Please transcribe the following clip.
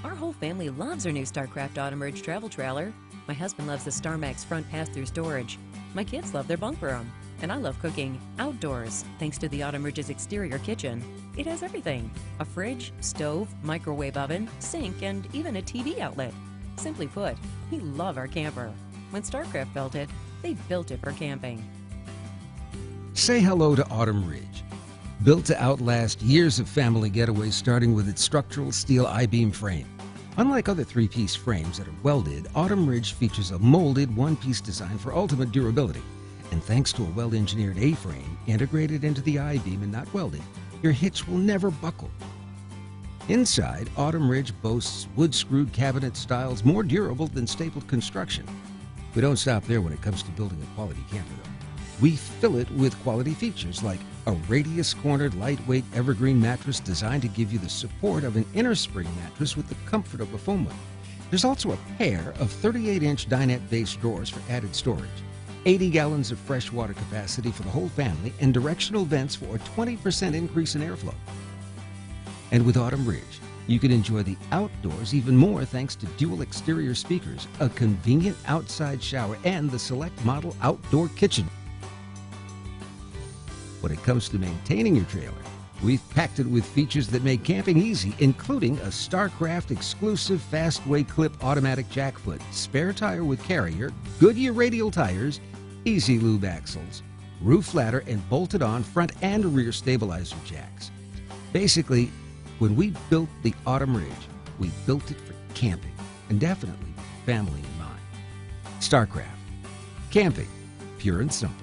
Our whole family loves our new StarCraft Autumn Ridge travel trailer. My husband loves the StarMax front pass-through storage. My kids love their bunk room. And I love cooking outdoors, thanks to the Autumn Ridge's exterior kitchen. It has everything: a fridge, stove, microwave oven, sink, and even a TV outlet. Simply put, we love our camper. When StarCraft built it, they built it for camping. Say hello to Autumn Ridge. Built to outlast years of family getaways, starting with its structural steel I-beam frame. Unlike other three-piece frames that are welded, Autumn Ridge features a molded one-piece design for ultimate durability. And thanks to a well-engineered A-frame integrated into the I-beam and not welded, your hitch will never buckle. Inside, Autumn Ridge boasts wood-screwed cabinet styles more durable than stapled construction. We don't stop there when it comes to building a quality camper, though. We fill it with quality features like a radius-cornered, lightweight evergreen mattress designed to give you the support of an inner spring mattress with the comfort of a foam one. There's also a pair of 38-inch dinette-based drawers for added storage, 80 gallons of fresh water capacity for the whole family, and directional vents for a 20% increase in airflow. And with Autumn Ridge, you can enjoy the outdoors even more thanks to dual exterior speakers, a convenient outside shower, and the select model outdoor kitchen. When it comes to maintaining your trailer, we've packed it with features that make camping easy, including a StarCraft exclusive Fastway Clip automatic jackfoot, spare tire with carrier, Goodyear radial tires, easy lube axles, roof ladder, and bolted on front and rear stabilizer jacks. Basically, when we built the Autumn Ridge, we built it for camping, and definitely with family in mind. StarCraft. Camping, pure and simple.